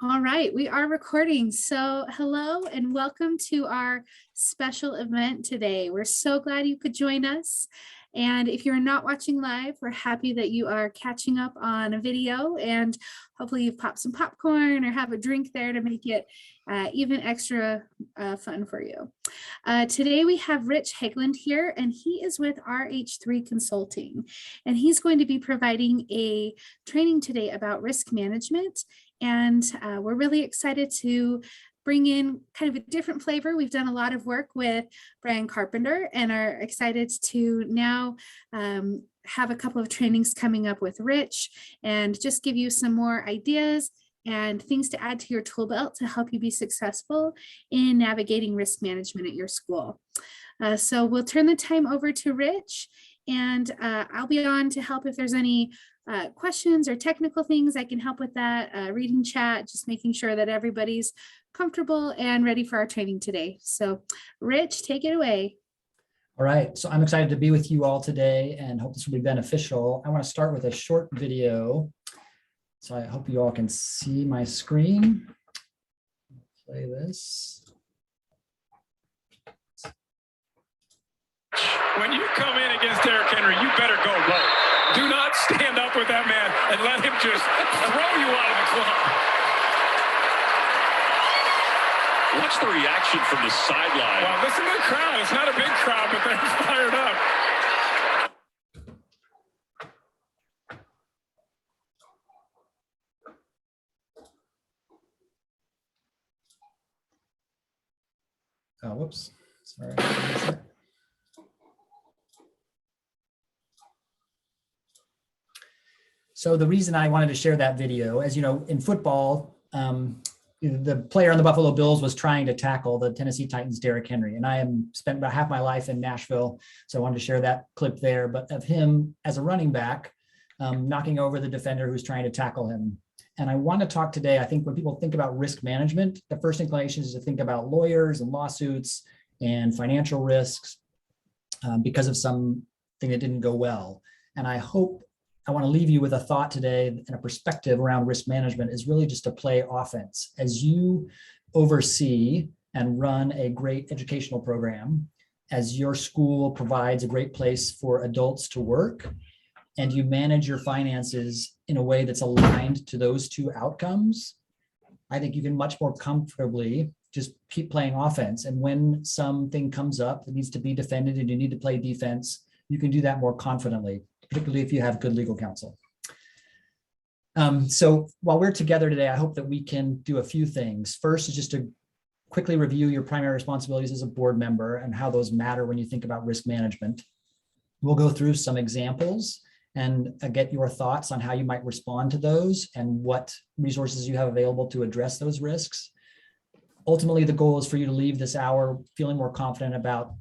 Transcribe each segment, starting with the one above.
All right, we are recording. So hello and welcome to our special event today. We're so glad you could join us. And if you're not watching live, we're happy that you are catching up on a video, and hopefully you've popped some popcorn or have a drink there to make it even extra fun for you. Today we have Rich Haglund here, and he is with RH3 Consulting, and he's going to be providing a training today about risk management. And we're really excited to bring in kind of a different flavor. We've done a lot of work with Brian Carpenter and are excited to now have a couple of trainings coming up with Rich and just give you some more ideas and things to add to your tool belt to help you be successful in navigating risk management at your school. So we'll turn the time over to Rich, and I'll be on to help if there's any questions or technical things. I can help with that, reading chat, just making sure that everybody's comfortable and ready for our training today. So Rich, take it away. All right, so I'm excited to be with you all today and hope this will be beneficial. I want to start with a short video. So I hope you all can see my screen. Play this. When you come in against Derrick Henry, you better go low. Do not stand up with that man and let him just throw you out of the club. Watch the reaction from the sideline. Wow, listen to the crowd. It's not a big crowd, but they're fired up. Oh, whoops. Sorry. So the reason I wanted to share that video, as you know, in football, the player on the Buffalo Bills was trying to tackle the Tennessee Titans, Derrick Henry. And I spent about half my life in Nashville, so I wanted to share that clip there, but of him as a running back, knocking over the defender who's trying to tackle him. And I want to talk today, I think when people think about risk management, the first inclination is to think about lawyers and lawsuits and financial risks because of something that didn't go well. And I want to leave you with a thought today and a perspective around risk management is really just to play offense. As you oversee and run a great educational program, as your school provides a great place for adults to work, and you manage your finances in a way that's aligned to those two outcomes, I think you can much more comfortably just keep playing offense. And when something comes up that needs to be defended and you need to play defense, you can do that more confidently, particularly if you have good legal counsel. So while we're together today, I hope that we can do a few things. First is just to quickly review your primary responsibilities as a board member and how those matter when you think about risk management. We'll go through some examples and get your thoughts on how you might respond to those and what resources you have available to address those risks. Ultimately, the goal is for you to leave this hour feeling more confident about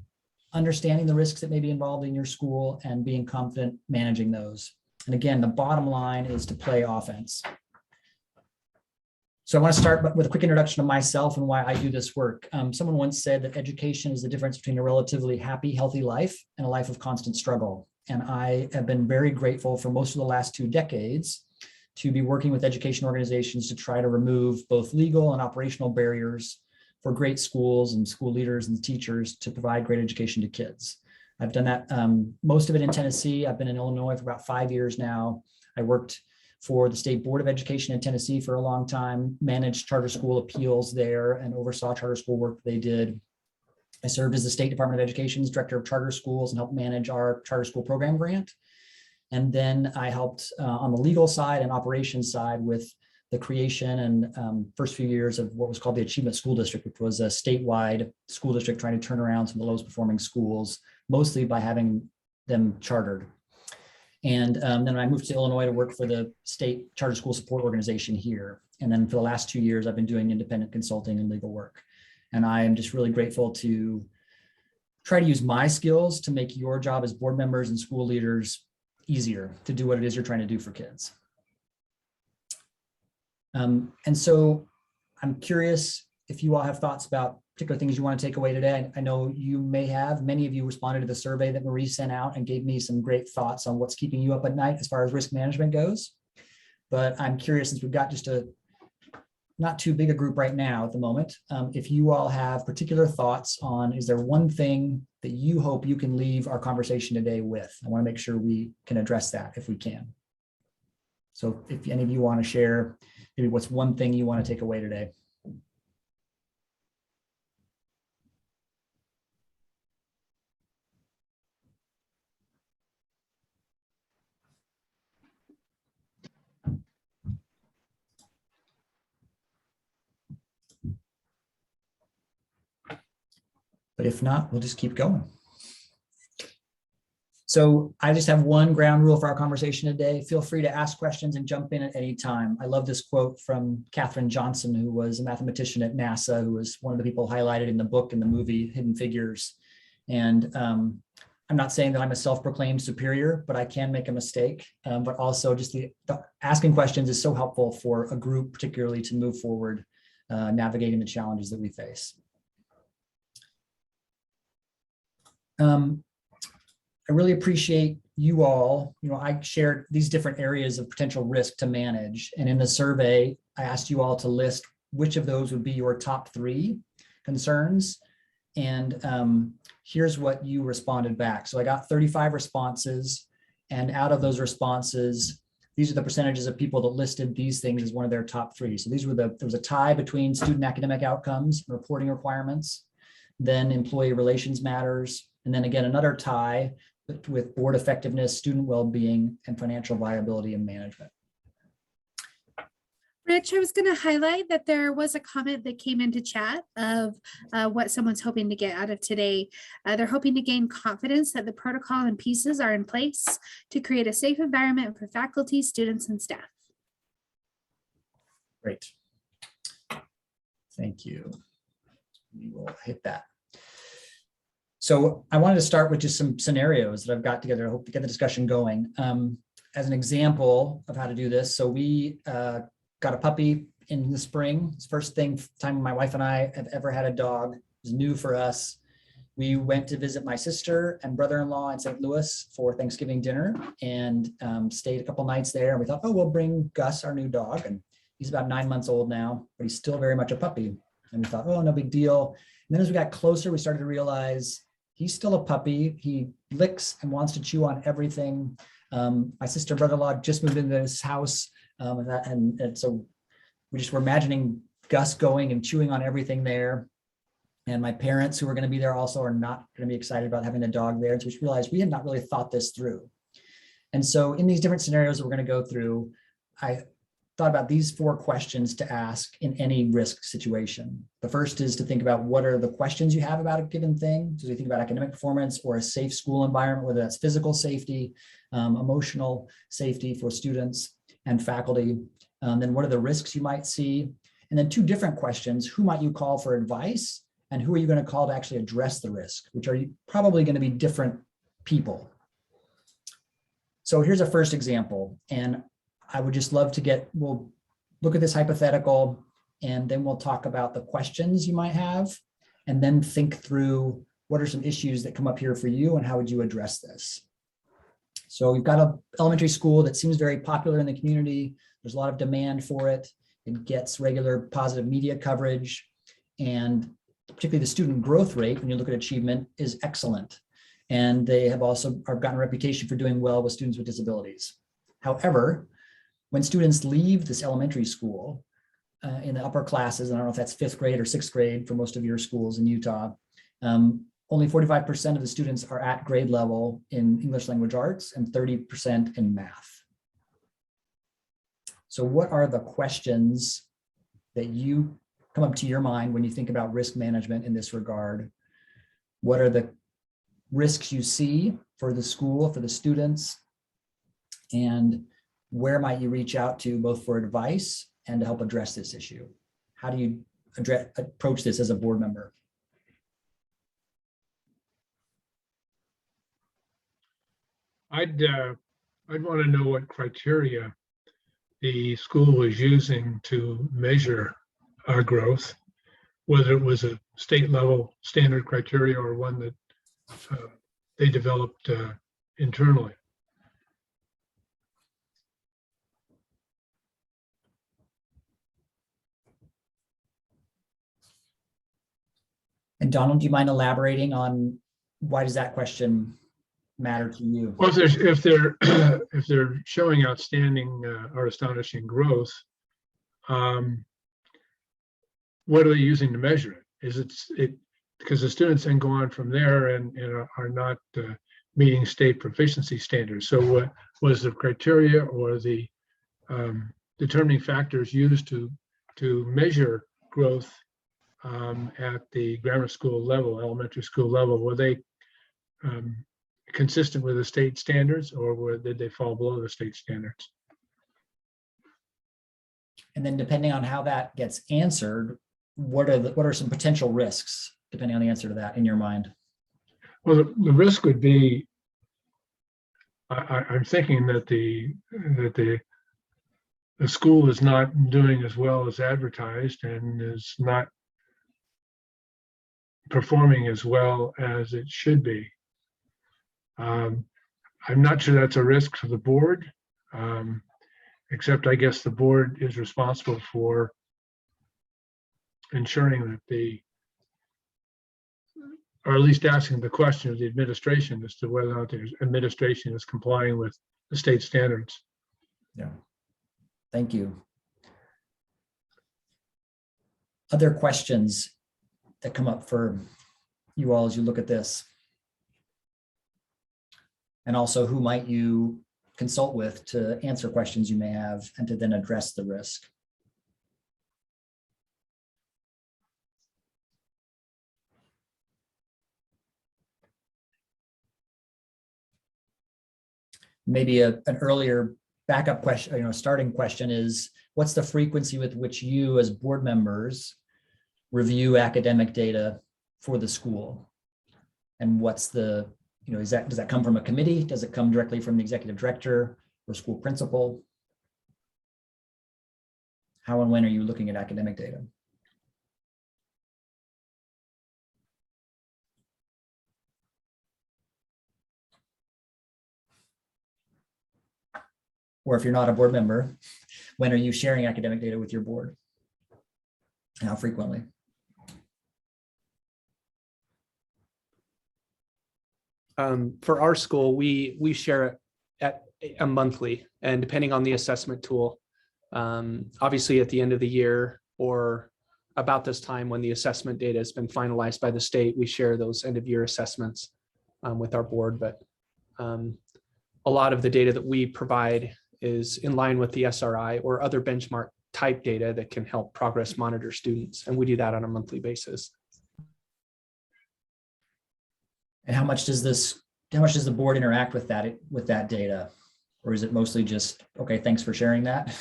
understanding the risks that may be involved in your school and being confident managing those. And again, the bottom line is to play offense. So I want to start with a quick introduction of myself and why I do this work. Someone once said that education is the difference between a relatively happy, healthy life and a life of constant struggle. And I have been very grateful for most of the last 2 decades to be working with education organizations to try to remove both legal and operational barriers for great schools and school leaders and teachers to provide great education to kids. I've done that, most of it in Tennessee. I've been in Illinois for about 5 years now. I worked for the State Board of Education in Tennessee for a long time, managed charter school appeals there and oversaw charter school work they did. I served as the State Department of Education's Director of Charter Schools and helped manage our charter school program grant. And then I helped on the legal side and operations side with the creation and first few years of what was called the Achievement School District, which was a statewide school district trying to turn around some of the lowest performing schools, mostly by having them chartered. And then I moved to Illinois to work for the state charter school support organization here. And then for the last 2 years, I've been doing independent consulting and legal work. And I am just really grateful to try to use my skills to make your job as board members and school leaders easier to do what it is you're trying to do for kids. And so I'm curious if you all have thoughts about particular things you want to take away today. I know you may have. Many of you responded to the survey that Marie sent out and gave me some great thoughts on what's keeping you up at night as far as risk management goes. But I'm curious, since we've got just a not too big a group right now at the moment. If you all have particular thoughts on, is there one thing that you hope you can leave our conversation today with? I want to make sure we can address that if we can. So if any of you want to share, maybe what's one thing you want to take away today? But if not, we'll just keep going. So I just have one ground rule for our conversation today. Feel free to ask questions and jump in at any time. I love this quote from Katherine Johnson, who was a mathematician at NASA, who was one of the people highlighted in the book and the movie Hidden Figures. And I'm not saying that I'm a self-proclaimed superior, but I can make a mistake. But also just the asking questions is so helpful for a group, particularly to move forward, navigating the challenges that we face. I really appreciate you all. I shared these different areas of potential risk to manage. And in the survey, I asked you all to list which of those would be your top 3 concerns. And here's what you responded back. So I got 35 responses. And out of those responses, these are the percentages of people that listed these things as one of their top 3. So there was a tie between student academic outcomes and reporting requirements, then employee relations matters, and then again, another tie with board effectiveness, student well-being, and financial viability and management. Rich, I was going to highlight that there was a comment that came into chat of what someone's hoping to get out of today. They're hoping to gain confidence that the protocol and pieces are in place to create a safe environment for faculty, students, and staff. Great. Thank you. We will hit that. So I wanted to start with just some scenarios that I've got together. I hope to get the discussion going. As an example of how to do this, so we got a puppy in the spring. It's the first time my wife and I have ever had a dog. It was new for us. We went to visit my sister and brother-in-law in St. Louis for Thanksgiving dinner and stayed a couple nights there. And we thought, oh, we'll bring Gus, our new dog. And he's about 9 months old now, but he's still very much a puppy. And we thought, oh, no big deal. And then as we got closer, we started to realize he's still a puppy. He licks and wants to chew on everything. My sister and brother-in-law just moved into this house. And so we just were imagining Gus going and chewing on everything there. And my parents, who are going to be there also, are not going to be excited about having the dog there. And so we realized we had not really thought this through. And so in these different scenarios that we're going to go through, I thought about these 4 questions to ask in any risk situation. The first is to think about what are the questions you have about a given thing. So you think about academic performance or a safe school environment, whether that's physical safety, emotional safety for students and faculty. Then what are the risks you might see? And then 2 different questions: who might you call for advice, and who are you going to call to actually address the risk, which are probably going to be different people. So here's a first example, and I would just love to we'll look at this hypothetical, and then we'll talk about the questions you might have, and then think through what are some issues that come up here for you and how would you address this. So we've got an elementary school that seems very popular in the community. There's a lot of demand for it. It gets regular positive media coverage, and particularly the student growth rate, when you look at achievement, is excellent. And they have also gotten a reputation for doing well with students with disabilities. However, when students leave this elementary school in the upper classes, and I don't know if that's 5th grade or 6th grade for most of your schools in Utah, only 45% of the students are at grade level in English language arts and 30% in math. So what are the questions that you come up to your mind when you think about risk management in this regard? What are the risks you see for the school, for the students? And where might you reach out to both for advice and to help address this issue? How do you approach this as a board member? I'd want to know what criteria the school was using to measure our growth, whether it was a state level standard criteria or one that they developed internally. And Donald, do you mind elaborating on why does that question matter to you? Well, if they're if they're showing outstanding or astonishing growth, what are they using to measure it? Is it because the students then go on from there and are not meeting state proficiency standards? So what was the criteria or the determining factors used to measure growth at the grammar school level, elementary school level? Were they consistent with the state standards, or did they fall below the state standards? And then depending on how that gets answered, what are some potential risks, depending on the answer to that in your mind? Well, the risk would be, I'm thinking that the school is not doing as well as advertised and is not performing as well as it should be. I'm not sure that's a risk to the board, except I guess the board is responsible for ensuring that or at least asking the question of the administration as to whether or not the administration is complying with the state standards. Yeah, thank you. Other questions that come up for you all as you look at this? And also, who might you consult with to answer questions you may have and to then address the risk? Maybe an earlier backup question, starting question is, what's the frequency with which you as board members review academic data for the school? And what's the, does that come from a committee? Does it come directly from the executive director or school principal? How and when are you looking at academic data? Or if you're not a board member, when are you sharing academic data with your board? And how frequently? For our school, we share it at a monthly, and depending on the assessment tool, obviously at the end of the year or about this time when the assessment data has been finalized by the state, we share those end of year assessments with our board. But a lot of the data that we provide is in line with the SRI or other benchmark type data that can help progress monitor students. And we do that on a monthly basis. And how much does the board interact with that data? Or is it mostly just, okay, thanks for sharing that?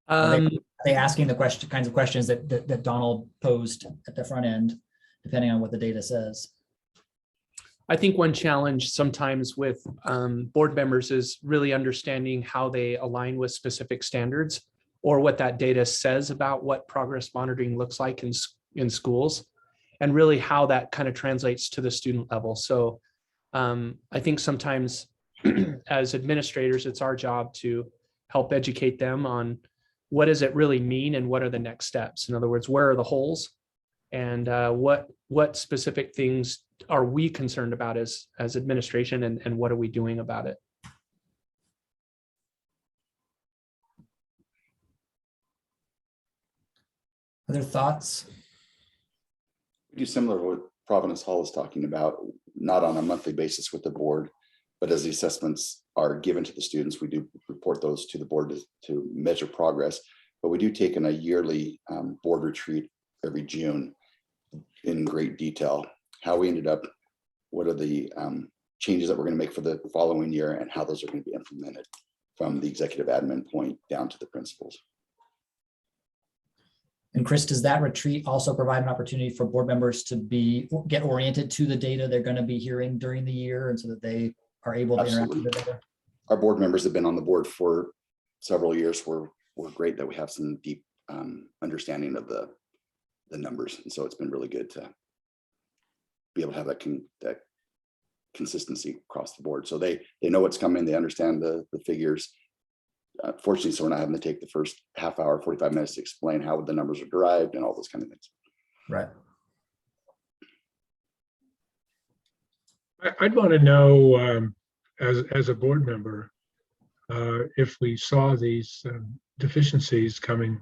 Are they asking the kinds of questions that Donald posed at the front end, depending on what the data says? I think one challenge sometimes with board members is really understanding how they align with specific standards or what that data says about what progress monitoring looks like in schools, and really how that kind of translates to the student level. So I think sometimes as administrators, it's our job to help educate them on what does it really mean and what are the next steps. In other words, where are the holes, and what specific things are we concerned about as administration, and what are we doing about it? Other thoughts? We do similar to what Providence Hall is talking about, not on a monthly basis with the board, but as the assessments are given to the students, we do report those to the board to measure progress. But we do take in a yearly board retreat every June in great detail, how we ended up, what are the changes that we're going to make for the following year, and how those are going to be implemented from the executive admin point down to the principals. And Chris, does that retreat also provide an opportunity for board members to get oriented to the data they're going to be hearing during the year, and so that they are able to interact with the data? Our board members have been on the board for several years. We're great that we have some deep understanding of the numbers, and so it's been really good to be able to have that consistency across the board. So they know what's coming, they understand the figures. Fortunately, so we're not having to take the first half hour, 45 minutes to explain how the numbers are derived and all those kind of things. Right. I'd want to know, as a board member, if we saw these deficiencies coming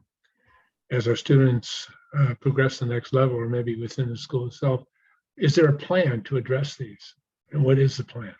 as our students progress to the next level, or maybe within the school itself, is there a plan to address these? And what is the plan?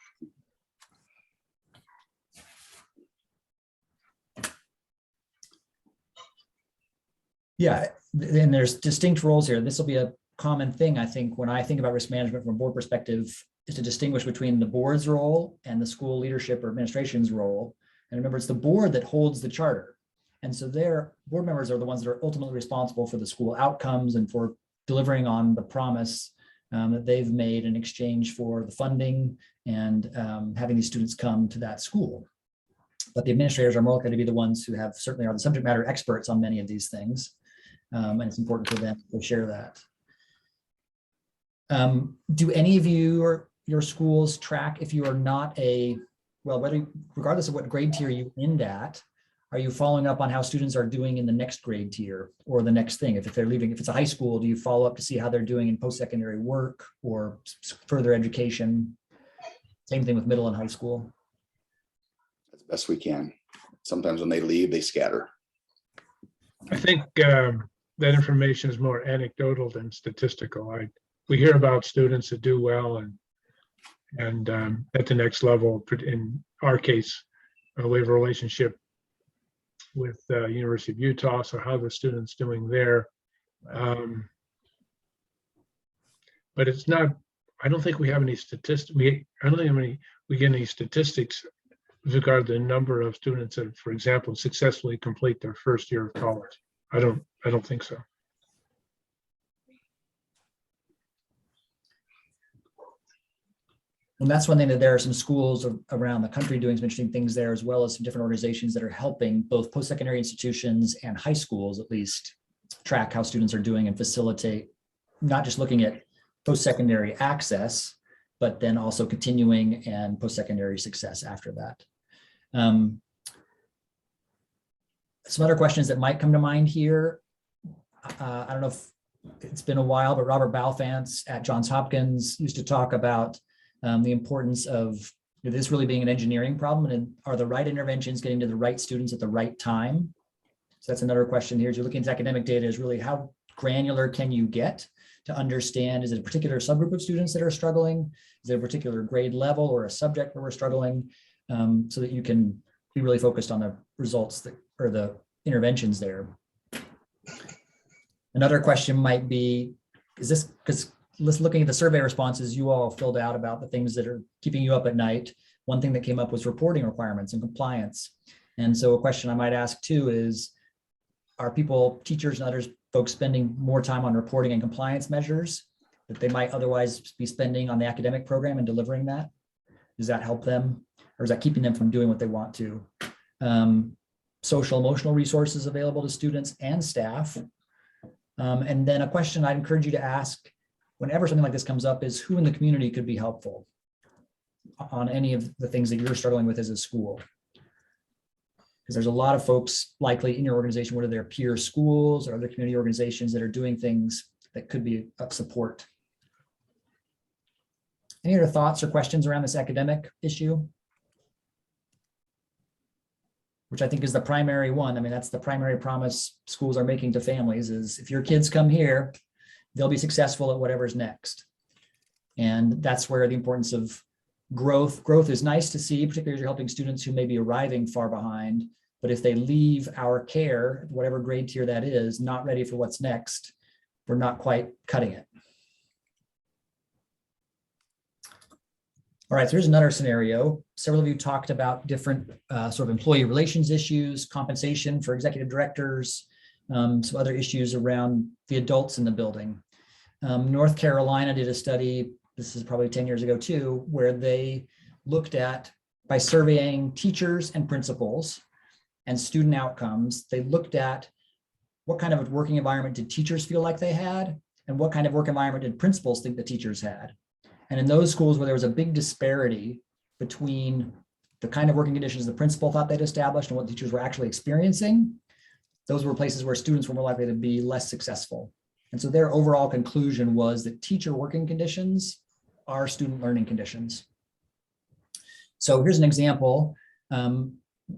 Yeah, and there's distinct roles here. This will be a common thing, I think, when I think about risk management from a board perspective, is to distinguish between the board's role and the school leadership or administration's role. And remember, it's the board that holds the charter. And so their board members are the ones that are ultimately responsible for the school outcomes and for delivering on the promise that they've made in exchange for the funding and having these students come to that school. But the administrators are more likely to be the ones who certainly are the subject matter experts on many of these things. And it's important for them to share that. Do any of you or your schools track, if you are not regardless of what grade tier you end at, are you following up on how students are doing in the next grade tier or the next thing? If they're leaving, if it's a high school, do you follow up to see how they're doing in post-secondary work or further education? Same thing with middle and high school. As best we can. Sometimes when they leave, they scatter. I think that information is more anecdotal than statistical. We hear about students that do well and at the next level. In our case, we have a relationship with University of Utah, so how the students doing there. But it's not, I don't think we have any statistics. I don't think we get any statistics with regard to the number of students that, for example, successfully complete their first year of college. I don't think so. And that's one thing, that there are some schools around the country doing some interesting things there, as well as some different organizations that are helping both post-secondary institutions and high schools at least track how students are doing and facilitate, not just looking at post-secondary access, but then also continuing and post-secondary success after that. Some other questions that might come to mind here. I don't know if it's been a while, but Robert Balfance at Johns Hopkins used to talk about the importance of this really being an engineering problem, and are the right interventions getting to the right students at the right time? So that's another question here. As you're looking at academic data, is really how granular can you get to understand, is it a particular subgroup of students that are struggling? Is it a particular grade level or a subject where we're struggling? So that you can be really focused on the results or the interventions there. Another question might be, is this, because looking at the survey responses you all filled out about the things that are keeping you up at night, one thing that came up was reporting requirements and compliance. And so a question I might ask too is, are people, teachers and others, folks spending more time on reporting and compliance measures that they might otherwise be spending on the academic program and delivering that? Does that help them? Or is that keeping them from doing what they want to? Social emotional resources available to students and staff. And then a question I'd encourage you to ask whenever something like this comes up is, who in the community could be helpful on any of the things that you're struggling with as a school? Because there's a lot of folks likely in your organization, whether they're peer schools or other community organizations that are doing things that could be of support. Any other thoughts or questions around this academic issue? Which I think is the primary one. I mean, that's the primary promise schools are making to families is, if your kids come here, they'll be successful at whatever's next. And that's where the importance of growth is nice to see, particularly as you're helping students who may be arriving far behind. But if they leave our care, whatever grade tier that is, not ready for what's next, we're not quite cutting it. All right, so here's another scenario. Several of you talked about different sort of employee relations issues, compensation for executive directors, some other issues around the adults in the building. North Carolina did a study, this is probably 10 years ago too, where they looked at, by surveying teachers and principals and student outcomes, they looked at what kind of working environment did teachers feel like they had, and what kind of work environment did principals think the teachers had. And in those schools where there was a big disparity between the kind of working conditions the principal thought they'd established and what teachers were actually experiencing, those were places where students were more likely to be less successful. And so their overall conclusion was that teacher working conditions are student learning conditions. So here's an example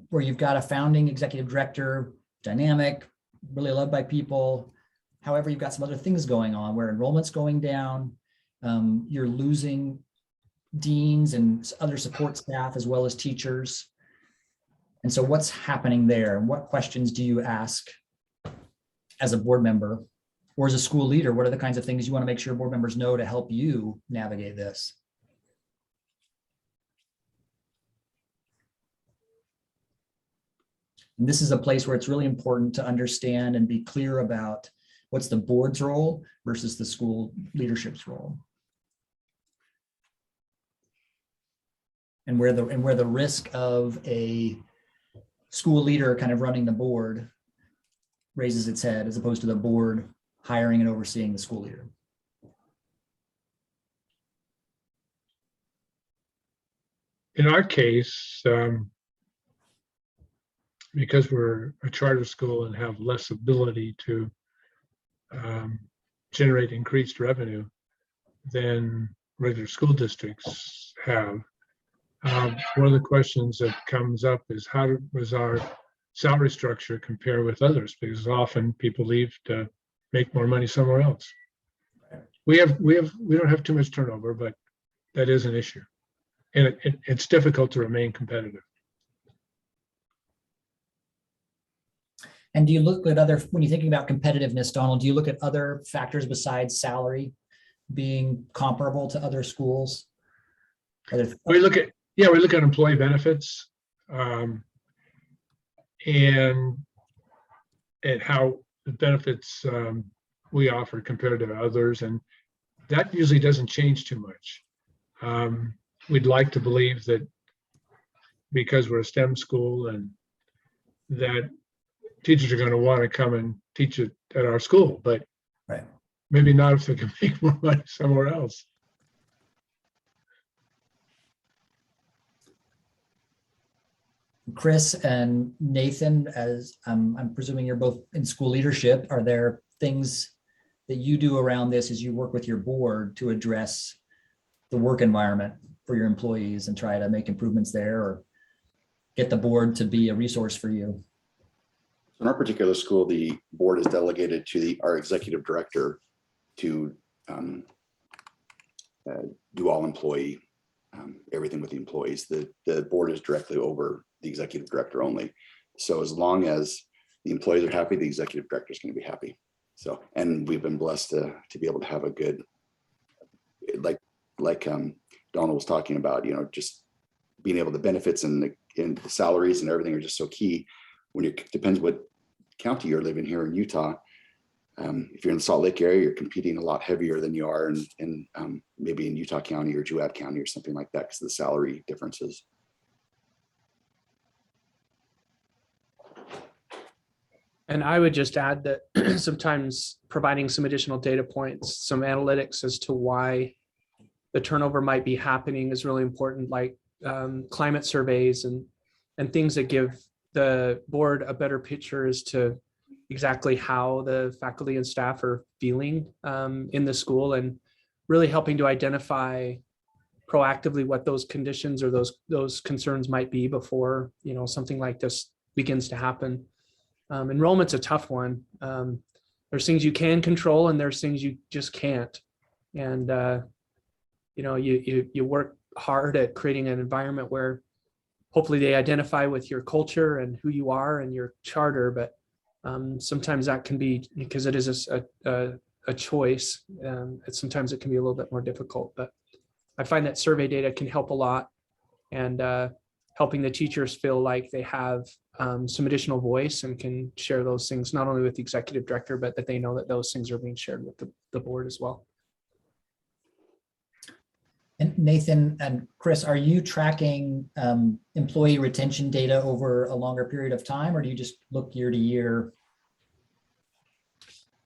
where you've got a founding executive director, dynamic, really loved by people. However, you've got some other things going on where enrollment's going down. You're losing deans and other support staff as well as teachers. And so what's happening there? And what questions do you ask as a board member or as a school leader? What are the kinds of things you want to make sure board members know to help you navigate this? And this is a place where it's really important to understand and be clear about what's the board's role versus the school leadership's role. And where the risk of a school leader kind of running the board raises its head as opposed to the board hiring and overseeing the school leader. In our case, because we're a charter school and have less ability to generate increased revenue than regular school districts have, one of the questions that comes up is how does our salary structure compare with others? Because often people leave to make more money somewhere else. We don't have too much turnover, but that is an issue, and it's difficult to remain competitive. And do you look at other, when you're thinking about competitiveness, Donald, do you look at other factors besides salary being comparable to other schools? We look at employee benefits and how the benefits we offer compared to others, and that usually doesn't change too much. We'd like to believe that because we're a STEM school and that teachers are going to want to come and teach it at our school, but right, maybe not if they can make more money somewhere else. Chris and Nathan, as I'm presuming you're both in school leadership, are there things that you do around this as you work with your board to address the work environment for your employees and try to make improvements there or get the board to be a resource for you? In our particular school, the board is delegated to our executive director to do all employee, everything with the employees. The board is directly over the executive director only. So as long as the employees are happy, the executive director is going to be happy. So, and we've been blessed to be able to have a good, like Donald was talking about, just being able to benefits and the salaries and everything are just so key. When it depends what county you're living here in Utah. If you're in the Salt Lake area, you're competing a lot heavier than you are in maybe in Utah County or Juab County or something like that because of the salary differences. And I would just add that sometimes providing some additional data points, some analytics as to why the turnover might be happening is really important, like climate surveys and things that give the board a better picture as to exactly how the faculty and staff are feeling in the school, and really helping to identify proactively what those conditions or those concerns might be before something like this begins to happen. Enrollment's a tough one. There's things you can control and there's things you just can't. And you work hard at creating an environment where hopefully they identify with your culture and who you are and your charter, but sometimes that can be, because it is a choice, sometimes it can be a little bit more difficult. But I find that survey data can help a lot, and helping the teachers feel like they have some additional voice and can share those things, not only with the executive director, but that they know that those things are being shared with the board as well. And Nathan and Chris, are you tracking employee retention data over a longer period of time, or do you just look year to year?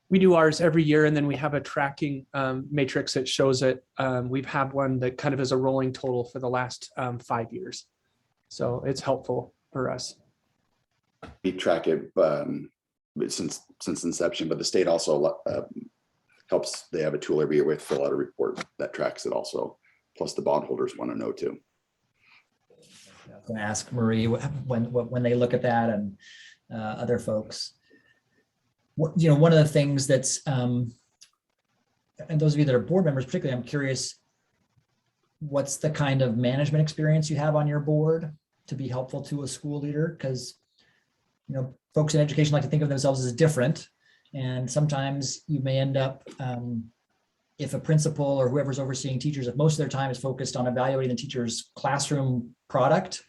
We do ours every year, and then we have a tracking matrix that shows it. We've had one that kind of is a rolling total for the last 5 years. So it's helpful for us. We track it since inception, but the state also helps. They have a tool every year with fill out a report that tracks it also. Plus the bondholders want to know too. I was going to ask Marie when they look at that and other folks. One of the things that's, and those of you that are board members, particularly, I'm curious, what's the kind of management experience you have on your board to be helpful to a school leader? Because, folks in education like to think of themselves as different. And sometimes you may end up, if a principal or whoever's overseeing teachers, if most of their time is focused on evaluating the teacher's classroom product,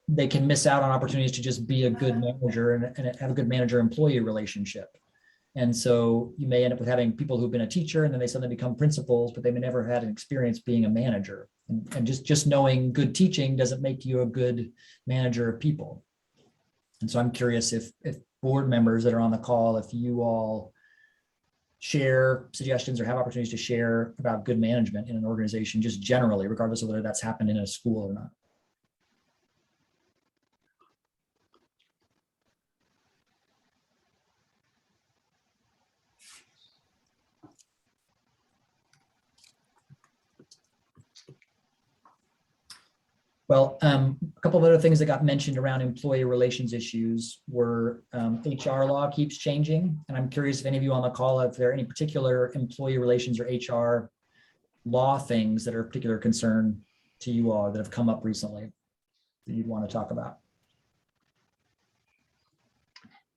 they can miss out on opportunities to just be a good manager and have a good manager-employee relationship. And so you may end up with having people who've been a teacher and then they suddenly become principals, but they may never have had an experience being a manager. And just knowing good teaching doesn't make you a good manager of people. And so I'm curious if board members that are on the call, if you all share suggestions or have opportunities to share about good management in an organization, just generally, regardless of whether that's happened in a school or not. Well, a couple of other things that got mentioned around employee relations issues were HR law keeps changing. And I'm curious if any of you on the call, if there are any particular employee relations or HR law things that are of particular concern to you all that have come up recently that you'd want to talk about.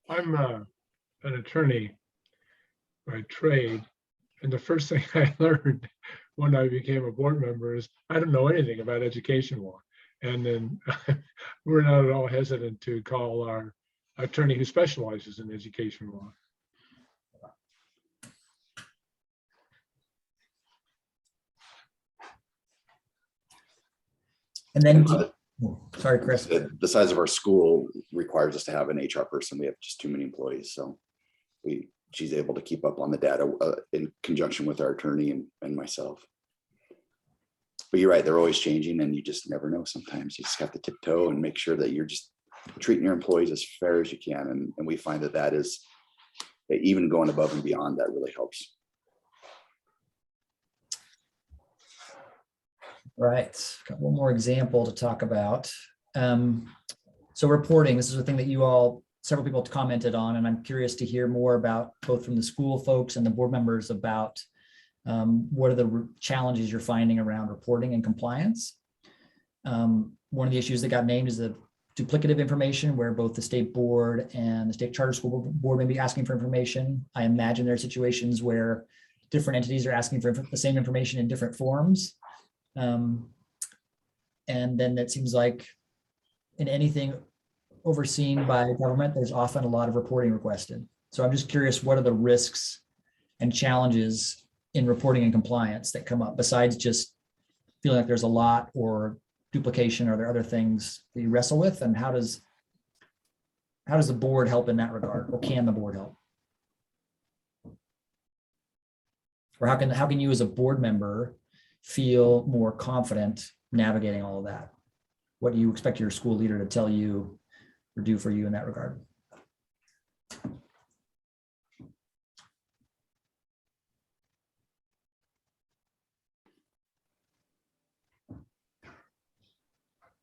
I'm an attorney by trade. And the first thing I learned when I became a board member is I don't know anything about education law. And then we're not at all hesitant to call our attorney who specializes in education law. And then, sorry, Chris. The size of our school requires us to have an HR person. We have just too many employees. So she's able to keep up on the data in conjunction with our attorney and myself. But you're right, they're always changing and you just never know. Sometimes you just have to tiptoe and make sure that you're just treating your employees as fair as you can. And we find that is even going above and beyond, that really helps. Right, got one more example to talk about. So reporting, this is a thing that you all, several people commented on, and I'm curious to hear more about both from the school folks and the board members about what are the challenges you're finding around reporting and compliance. One of the issues that got named is the duplicative information, where both the state board and the state charter school board may be asking for information. I imagine there are situations where different entities are asking for the same information in different forms. And then that seems like in anything overseen by government, there's often a lot of reporting requested. So I'm just curious, what are the risks and challenges in reporting and compliance that come up besides just feeling like there's a lot or duplication? Are there other things that you wrestle with, and how does the board help in that regard, or can the board help? Or how can you as a board member feel more confident navigating all of that? What do you expect your school leader to tell you or do for you in that regard?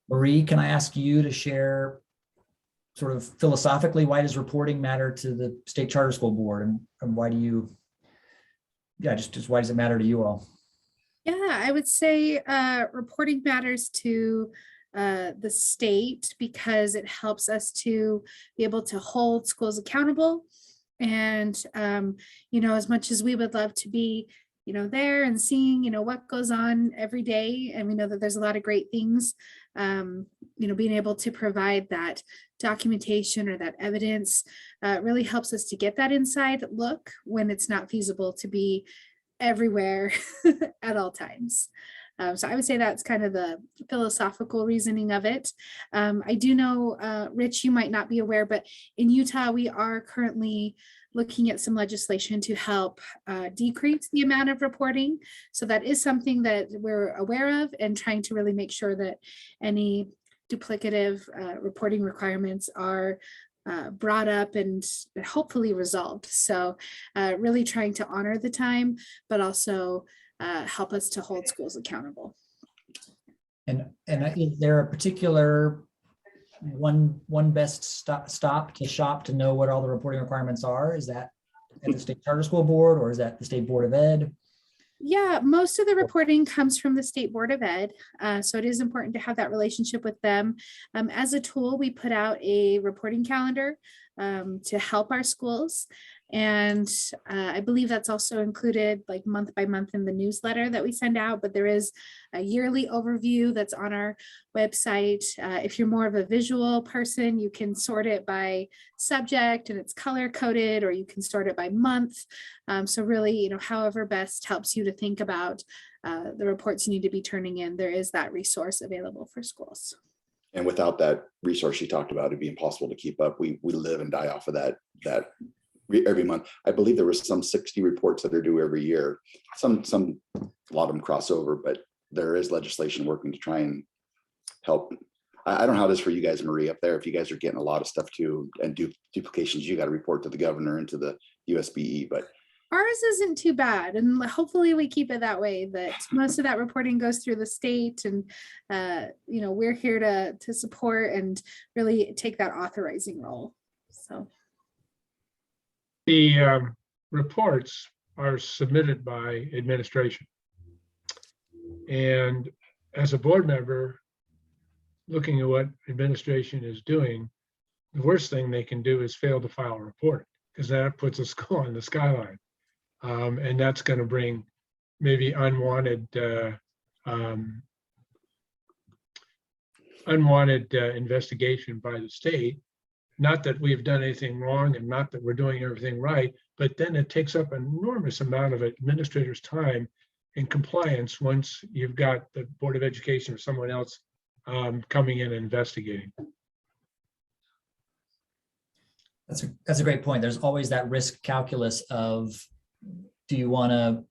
Marie, can I ask you to share sort of philosophically, why does reporting matter to the state charter school board, and why do you, just why does it matter to you all? Yeah, I would say reporting matters to the state because it helps us to be able to hold schools accountable. And, as much as we would love to be, there and seeing, what goes on every day. And we know that there's a lot of great things, being able to provide that documentation or that evidence really helps us to get that inside look when it's not feasible to be everywhere at all times. So I would say that's kind of the philosophical reasoning of it. I do know, Rich, you might not be aware, but in Utah, we are currently looking at some legislation to help decrease the amount of reporting. So that is something that we're aware of and trying to really make sure that any duplicative reporting requirements are brought up and hopefully resolved. So really trying to honor the time, but also help us to hold schools accountable. And is there a particular one best stop to shop to know what all the reporting requirements are? Is that at the state charter school board, or is that the state board of ed? Yeah, most of the reporting comes from the State Board of Ed. So it is important to have that relationship with them. As a tool, we put out a reporting calendar to help our schools. And I believe that's also included like month by month in the newsletter that we send out, but there is a yearly overview that's on our website. If you're more of a visual person, you can sort it by subject and it's color coded, or you can sort it by month. So really, however best helps you to think about the reports you need to be turning in, there is that resource available for schools. And without that resource you talked about, it'd be impossible to keep up. We live and die off of that every month. I believe there was some 60 reports that are due every year. A lot of them cross over, but there is legislation working to try and help. I don't know how it is for you guys, Marie, up there. If you guys are getting a lot of stuff too, and duplications, you got to report to the governor and to the USBE, but ours isn't too bad, and hopefully we keep it that way, that most of that reporting goes through the state, and we're here to support and really take that authorizing role. So the reports are submitted by administration, and as a board member looking at what administration is doing, the worst thing they can do is fail to file a report, because that puts a school on the skyline. And that's going to bring maybe unwanted investigation by the state. Not that we've done anything wrong and not that we're doing everything right, but then it takes up an enormous amount of administrators' time in compliance once you've got the Board of Education or someone else coming in and investigating. That's a great point. There's always that risk calculus of, do you want to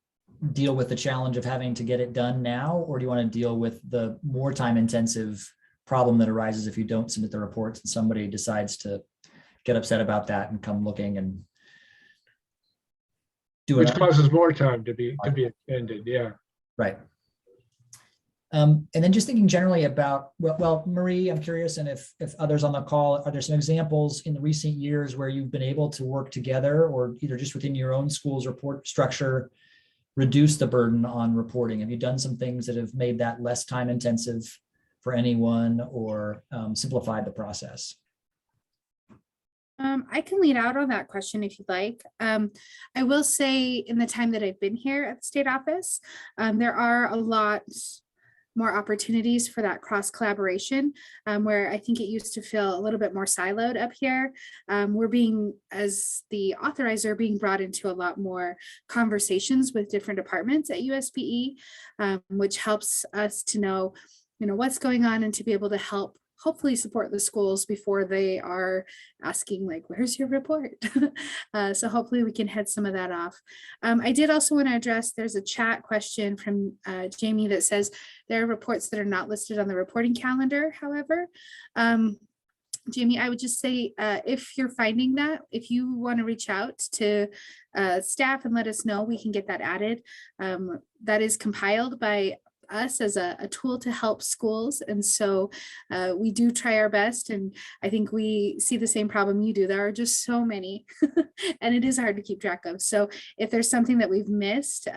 deal with the challenge of having to get it done now, or do you want to deal with the more time intensive problem that arises if you don't submit the reports and somebody decides to get upset about that and come looking and do it? Which causes more time to be expended. Yeah. Right. And then just thinking generally about, well, Marie, I'm curious, and if others on the call, are there some examples in the recent years where you've been able to work together, or either just within your own school's report structure, reduce the burden on reporting? Have you done some things that have made that less time intensive for anyone, or simplified the process? I can lead out on that question if you'd like. I will say, in the time that I've been here at the state office, there are a lot more opportunities for that cross collaboration, where I think it used to feel a little bit more siloed up here. We're being, as the authorizer, being brought into a lot more conversations with different departments at USBE, which helps us to know, what's going on, and to be able to help hopefully support the schools before they are asking, like, where's your report? So hopefully we can head some of that off. I did also want to address, there's a chat question from Jamie that says there are reports that are not listed on the reporting calendar, however. Jamie, I would just say, if you're finding that, if you want to reach out to staff and let us know, we can get that added. That is compiled by us as a tool to help schools, and so we do try our best, and I think we see the same problem you do. There are just so many and it is hard to keep track of. So if there's something that we've missed,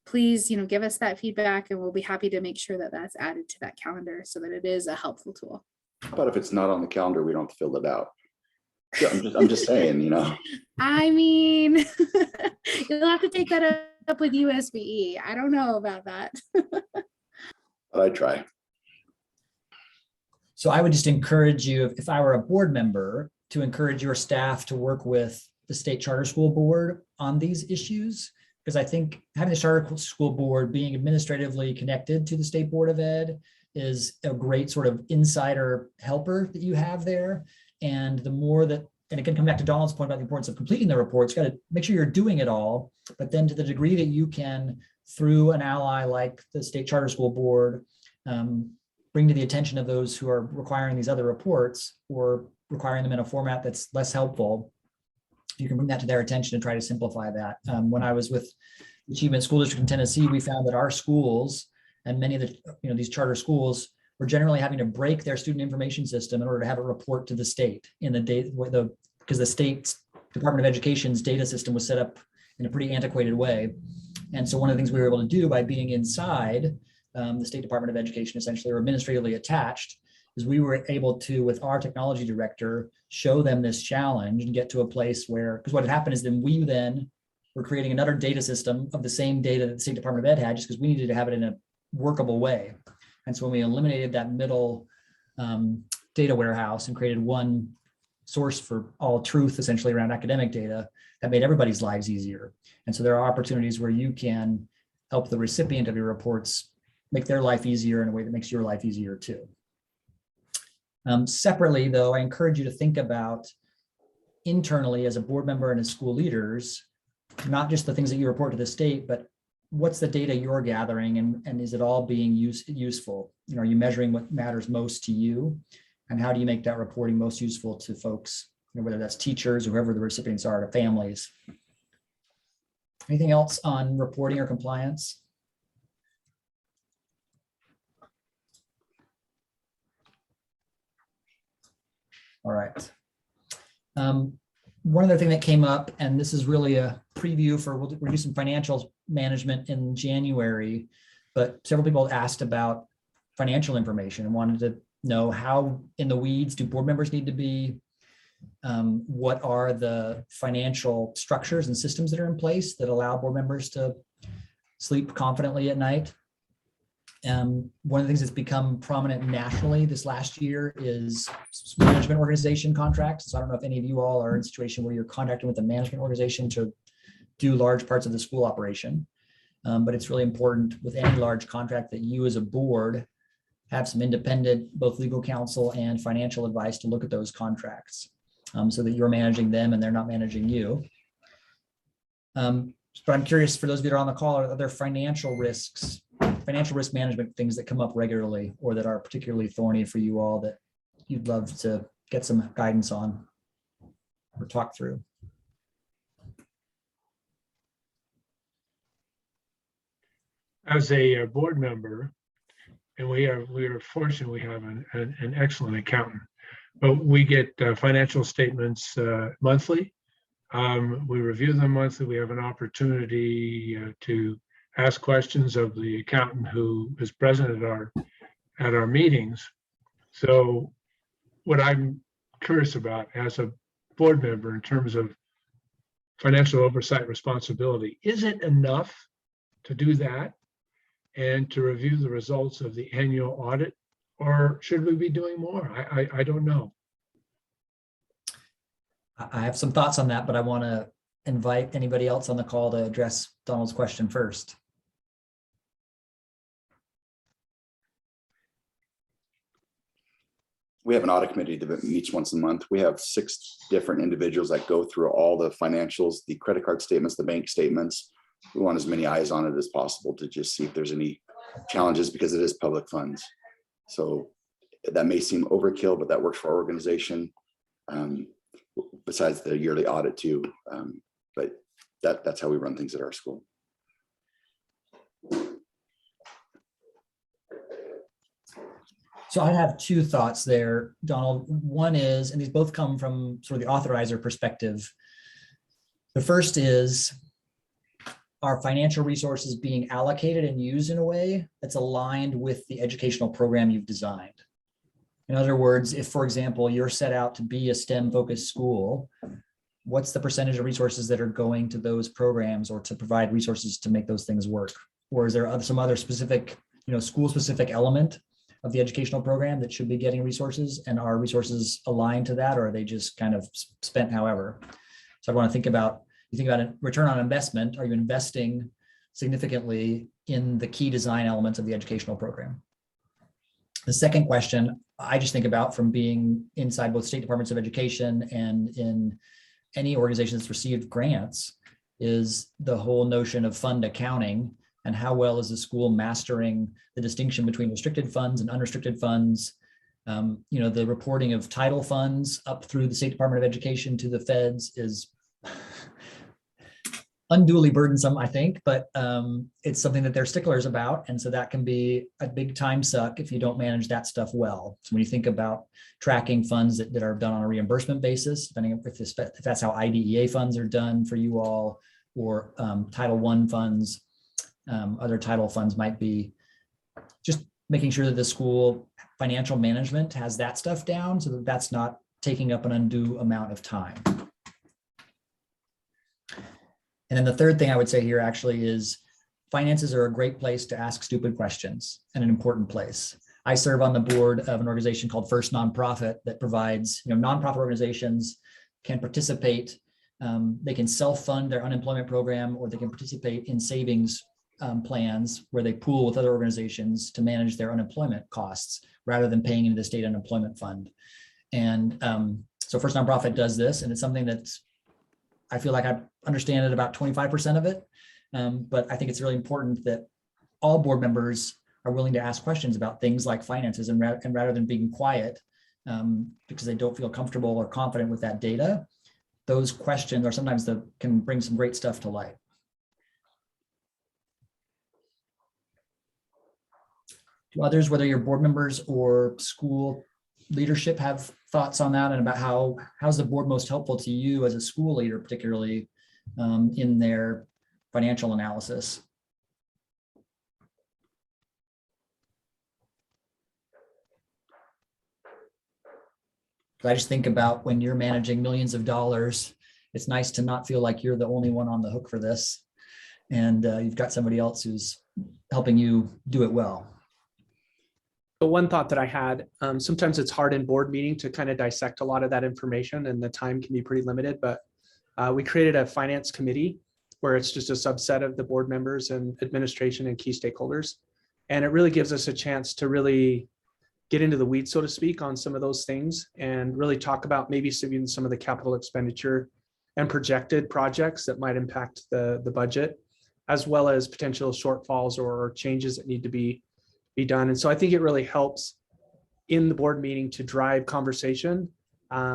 please give us that feedback, and we'll be happy to make sure that that's added to that calendar so that it is a helpful tool. but if it's not on the calendar, we don't have to fill it out. Yeah, I'm just saying, I mean, you'll have to take that up with USBE. I don't know about that. But I try. So I would just encourage you, if I were a board member, to encourage your staff to work with the state charter school board on these issues, because I think having the charter school board being administratively connected to the state board of ed is a great sort of insider helper that you have there. And the more that, and it can come back to Donald's point about the importance of completing the reports, got to make sure you're doing it all, but then to the degree that you can, through an ally like the state charter school board, bring to the attention of those who are requiring these other reports, or requiring them in a format that's less helpful, you can bring that to their attention and try to simplify that. When I was with Achievement School District in Tennessee, we found that our schools and many of the, these charter schools were generally having to break their student information system in order to have it report to the state in the data, because the state's Department of Education's data system was set up in a pretty antiquated way. And so one of the things we were able to do by being inside the State Department of Education, essentially, or administratively attached, is we were able to, with our technology director, show them this challenge and get to a place where, because what had happened is then we were creating another data system of the same data that the State Department of Ed had, just because we needed to have it in a workable way. And so when we eliminated that middle data warehouse and created one source for all truth, essentially around academic data, that made everybody's lives easier. And so there are opportunities where you can help the recipient of your reports make their life easier in a way that makes your life easier too. Separately, though, I encourage you to think about internally as a board member and as school leaders, not just the things that you report to the state, but what's the data you're gathering, and is it all being useful? Are you measuring what matters most to you? And how do you make that reporting most useful to folks, whether that's teachers or whoever the recipients are, to families? Anything else on reporting or compliance? All right. One other thing that came up, and this is really a preview for, we'll do some financial management in January, but several people asked about financial information and wanted to know how in the weeds do board members need to be? What are the financial structures and systems that are in place that allow board members to sleep confidently at night? One of the things that's become prominent nationally this last year is management organization contracts. So I don't know if any of you all are in a situation where you're contracting with a management organization to do large parts of the school operation. But it's really important with any large contract that you as a board have some independent, both legal counsel and financial advice to look at those contracts so that you're managing them and they're not managing you. But I'm curious, for those of you that are on the call, are there financial risk management things that come up regularly or that are particularly thorny for you all that you'd love to get some guidance on or talk through? As a board member, and we are fortunate we have an excellent accountant, but we get financial statements monthly. We review them monthly. We have an opportunity to ask questions of the accountant who is present at our meetings. So what I'm curious about as a board member in terms of financial oversight responsibility, is it enough to do that and to review the results of the annual audit, or should we be doing more? I don't know. I have some thoughts on that, but I want to invite anybody else on the call to address Donald's question first. We have an audit committee that meets once a month. We have 6 different individuals that go through all the financials, the credit card statements, the bank statements. We want as many eyes on it as possible to just see if there's any challenges, because it is public funds. So that may seem overkill, but that works for our organization. Besides the yearly audit too, but that's how we run things at our school. So I have 2 thoughts there, Donald. One is, and these both come from sort of the authorizer perspective. The first is, are financial resources being allocated and used in a way that's aligned with the educational program you've designed? In other words, if, for example, you're set out to be a STEM-focused school, what's the percentage of resources that are going to those programs or to provide resources to make those things work? Or is there some other specific, school-specific element of the educational program that should be getting resources, and are resources aligned to that, or are they just kind of spent however? So I want to think about, you think about a return on investment. Are you investing significantly in the key design elements of the educational program? The second question I just think about from being inside both state departments of education and in any organization that's received grants is the whole notion of fund accounting, and how well is the school mastering the distinction between restricted funds and unrestricted funds, The reporting of title funds up through the State Department of Education to the feds is unduly burdensome, I think, but it's something that they're sticklers about. And so that can be a big time suck if you don't manage that stuff well. So when you think about tracking funds that are done on a reimbursement basis, depending on if that's how IDEA funds are done for you all, or Title I funds, other title funds might be just making sure that the school financial management has that stuff down so that that's not taking up an undue amount of time. And then the third thing I would say here actually is finances are a great place to ask stupid questions, and an important place. I serve on the board of an organization called First Nonprofit that provides, nonprofit organizations can participate. They can self-fund their unemployment program, or they can participate in savings plans where they pool with other organizations to manage their unemployment costs rather than paying into the state unemployment fund. And so First Nonprofit does this, and it's something that's, I feel like I understand it about 25% of it, but I think it's really important that all board members are willing to ask questions about things like finances, and rather than being quiet because they don't feel comfortable or confident with that data, those questions are sometimes can bring some great stuff to light. Do others, whether you're board members or school leadership, have thoughts on that, and about how's the board most helpful to you as a school leader, particularly in their financial analysis? I just think about when you're managing millions of dollars, it's nice to not feel like you're the only one on the hook for this, and you've got somebody else who's helping you do it well. The one thought that I had, sometimes it's hard in board meeting to kind of dissect a lot of that information, and the time can be pretty limited, but we created a finance committee where it's just a subset of the board members and administration and key stakeholders. And it really gives us a chance to really get into the weeds, so to speak, on some of those things, and really talk about maybe even some of the capital expenditure and projected projects that might impact the budget, as well as potential shortfalls or changes that need to be done. And so I think it really helps in the board meeting to drive conversation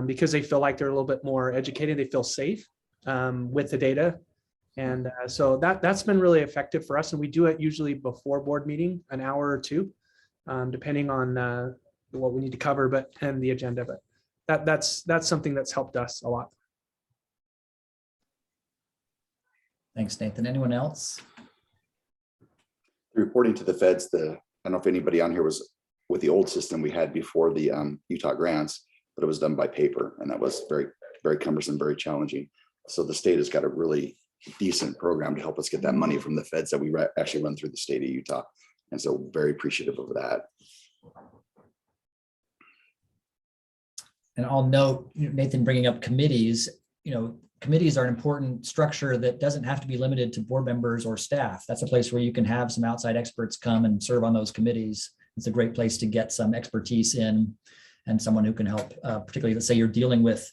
because they feel like they're a little bit more educated. They feel safe with the data. And so that's been really effective for us. And we do it usually before board meeting, an hour or two, depending on what we need to cover, and the agenda. But that's something that's helped us a lot. Thanks, Nathan. Anyone else? The reporting to the feds, I don't know if anybody on here was with the old system we had before the Utah grants, but it was done by paper, and that was very, very cumbersome, very challenging. So the state has got a really decent program to help us get that money from the feds that we actually run through the state of Utah. And so very appreciative of that. And I'll note, Nathan bringing up committees, committees are an important structure that doesn't have to be limited to board members or staff. That's a place where you can have some outside experts come and serve on those committees. It's a great place to get some expertise in, and someone who can help, particularly, let's say you're dealing with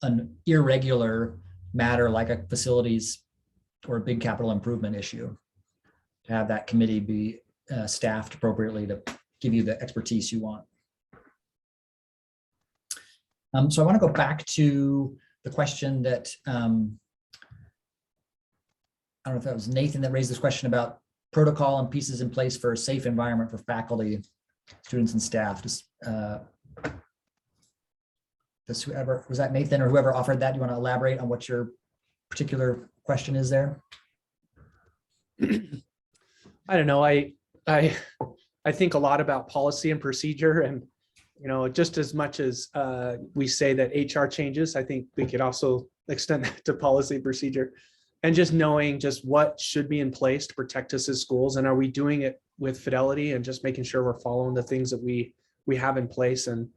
an irregular matter like a facilities or a big capital improvement issue, to have that committee be staffed appropriately to give you the expertise you want. So I want to go back to the question that, I don't know if that was Nathan that raised this question about protocol and pieces in place for a safe environment for faculty, students, and staff. Does whoever, was that Nathan or whoever offered that, you want to elaborate on what your particular question is there? I don't know. I think a lot about policy and procedure, and just as much as we say that HR changes, I think we could also extend that to policy and procedure, and just knowing just what should be in place to protect us as schools, and are we doing it with fidelity, and just making sure we're following the things that we have in place, and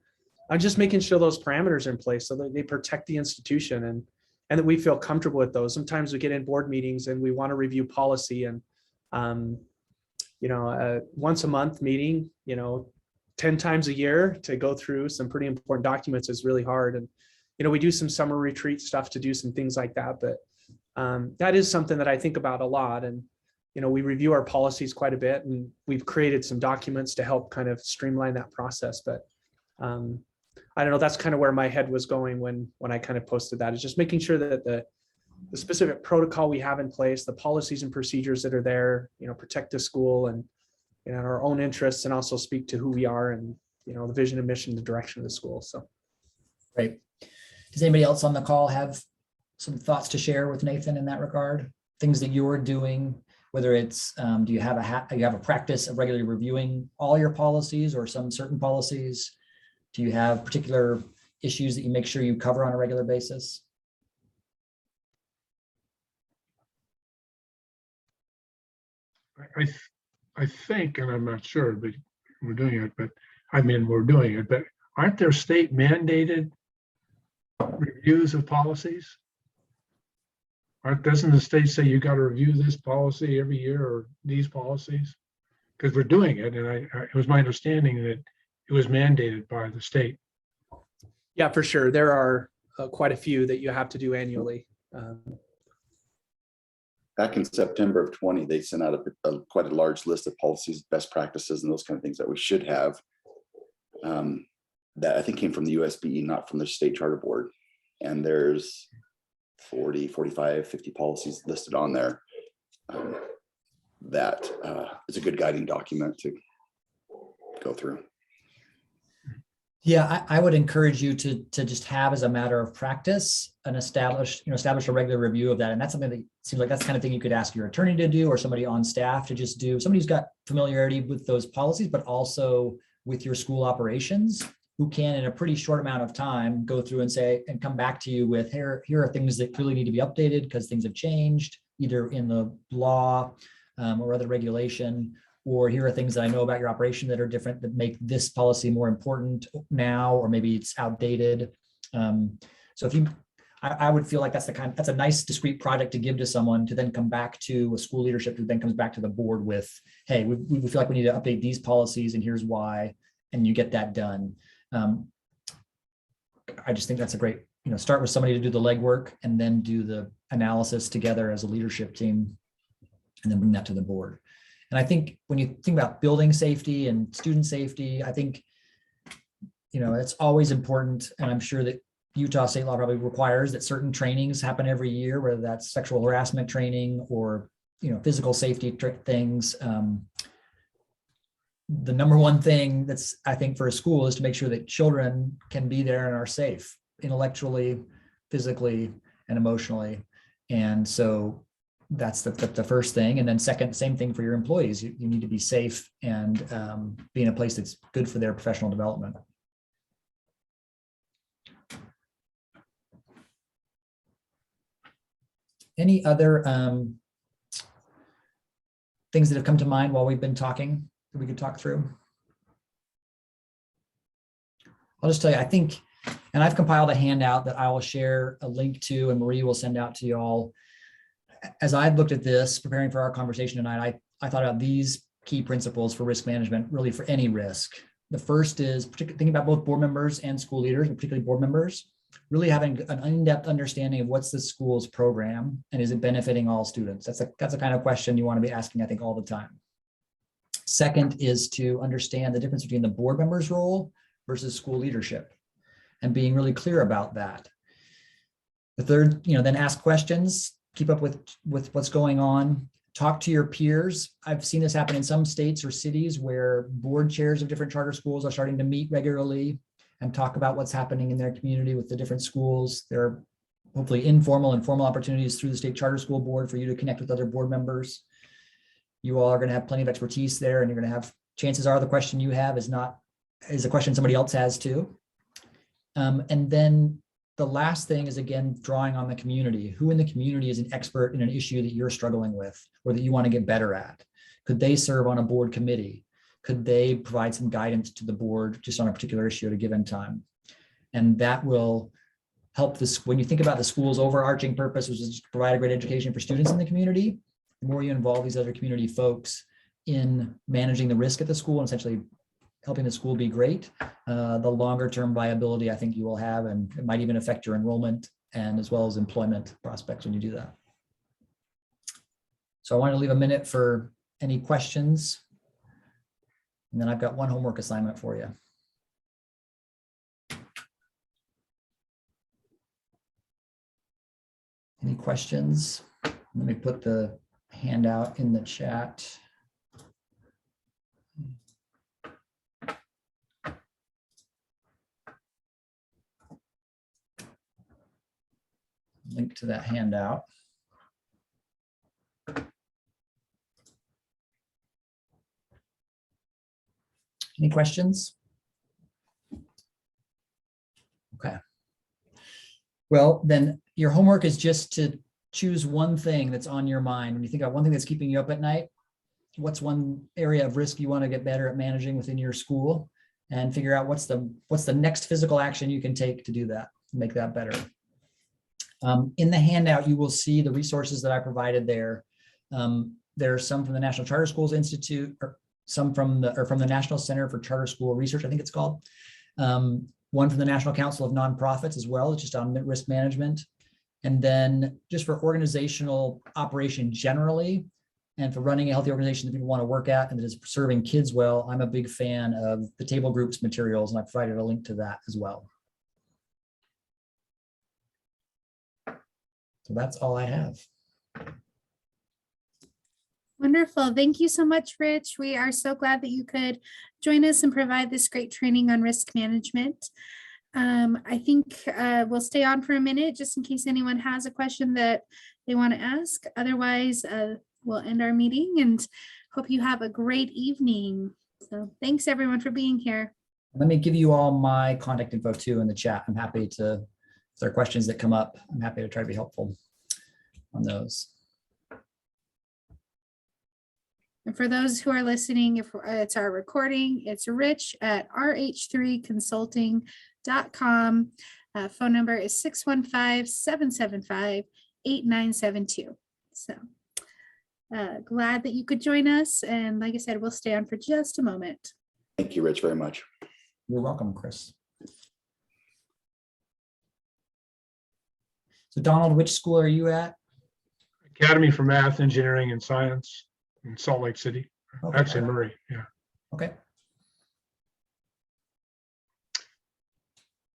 just making sure those parameters are in place so that they protect the institution, and that we feel comfortable with those. Sometimes we get in board meetings and we want to review policy, and once a month meeting, 10 times a year to go through some pretty important documents is really hard. And, we do some summer retreat stuff to do some things like that, but that is something that I think about a lot. And, we review our policies quite a bit, and we've created some documents to help kind of streamline that process. But I don't know, that's kind of where my head was going when I kind of posted that, is just making sure that the specific protocol we have in place, the policies and procedures that are there, protect the school and our own interests, and also speak to who we are and the vision and mission, the direction of the school. So Great. Does anybody else on the call have some thoughts to share with Nathan in that regard? Things that you're doing, whether it's do you have a practice of regularly reviewing all your policies or some certain policies? Do you have particular issues that you make sure you cover on a regular basis? I think, and I'm not sure, but we're doing it, we're doing it, but aren't there state mandated reviews of policies? Doesn't the state say you got to review this policy every year or these policies? Because we're doing it, and it was my understanding that it was mandated by the state. yeah, for sure. There are quite a few that you have to do annually. Back in September of 20, they sent out quite a large list of policies, best practices, and those kind of things that we should have. That I think came from the USBE, not from the state charter board. And there's 40, 45, 50 policies listed on there. That is a good guiding document to go through. Yeah, I would encourage you to just have, as a matter of practice, establish a regular review of that. And that's something that seems like that's the kind of thing you could ask your attorney to do, or somebody on staff to just do. Somebody who's got familiarity with those policies, but also with your school operations, who can, in a pretty short amount of time, go through and come back to you with, here are things that clearly need to be updated because things have changed, either in the law or other regulation, or here are things that I know about your operation that are different, that make this policy more important now, or maybe it's outdated. So I would feel like that's a nice discrete project to give to someone, to then come back to a school leadership, who then comes back to the board with, hey, we feel like we need to update these policies and here's why, and you get that done. I just think that's a great, start with somebody to do the legwork and then do the analysis together as a leadership team, and then bring that to the board. And I think when you think about building safety and student safety, I think, it's always important. And I'm sure that Utah state law probably requires that certain trainings happen every year, whether that's sexual harassment training or, physical safety things. The number one thing that's, I think, for a school is to make sure that children can be there and are safe intellectually, physically, and emotionally. And so that's the first thing. And then second, same thing for your employees. You need to be safe and be in a place that's good for their professional development. Any other things that have come to mind while we've been talking that we could talk through? I'll just tell you, I think, and I've compiled a handout that I will share a link to, and Marie will send out to you all. As I looked at this, preparing for our conversation tonight, I thought about these key principles for risk management, really for any risk. The first is thinking about both board members and school leaders, and particularly board members, really having an in-depth understanding of what's the school's program and is it benefiting all students. That's the kind of question you want to be asking, I think, all the time. Second is to understand the difference between the board member's role versus school leadership, and being really clear about that. The third, then ask questions, keep up with what's going on, talk to your peers. I've seen this happen in some states or cities where board chairs of different charter schools are starting to meet regularly and talk about what's happening in their community with the different schools. There are hopefully informal and formal opportunities through the state charter school board for you to connect with other board members. You all are going to have plenty of expertise there, and you're going to have, chances are the question you have is a question somebody else has too. And then the last thing is, again, drawing on the community. Who in the community is an expert in an issue that you're struggling with or that you want to get better at? Could they serve on a board committee? Could they provide some guidance to the board just on a particular issue at a given time? And that will help this, when you think about the school's overarching purpose, which is to provide a great education for students in the community, the more you involve these other community folks in managing the risk at the school and essentially helping the school be great, the longer term viability I think you will have, and it might even affect your enrollment and as well as employment prospects when you do that. So I want to leave a minute for any questions. And then I've got one homework assignment for you. Any questions? Let me put the handout in the chat. Link to that handout. Any questions? Okay. Well, then your homework is just to choose one thing that's on your mind. When you think about one thing that's keeping you up at night, what's one area of risk you want to get better at managing within your school, and figure out what's the next physical action you can take to do that, make that better. In the handout, you will see the resources that I provided there. There are some from the National Charter Schools Institute, or some from the National Center for Charter School Research, I think it's called. One from the National Council of Nonprofits as well, just on risk management. And then just for organizational operation generally, and for running a healthy organization that people want to work at and that is serving kids well, I'm a big fan of the Table Groups materials, and I provided a link to that as well. So that's all I have. Wonderful. Thank you so much, Rich. We are so glad that you could join us and provide this great training on risk management. I think we'll stay on for a minute just in case anyone has a question that they want to ask. Otherwise, we'll end our meeting and hope you have a great evening. So thanks everyone for being here. Let me give you all my contact info too in the chat. I'm happy to, if there are questions that come up, I'm happy to try to be helpful on those. And for those who are listening, if it's our recording, it's rich@rh3consulting.com. Phone number is 615-775-8972. So glad that you could join us. And like I said, we'll stay on for just a moment. Thank you, Rich, very much. You're welcome, Chris. So Donald, which school are you at? Academy for Math, Engineering, and Science in Salt Lake City. Okay. Actually, Murray, yeah. Okay.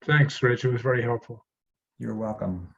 Thanks, Rich. It was very helpful. You're welcome.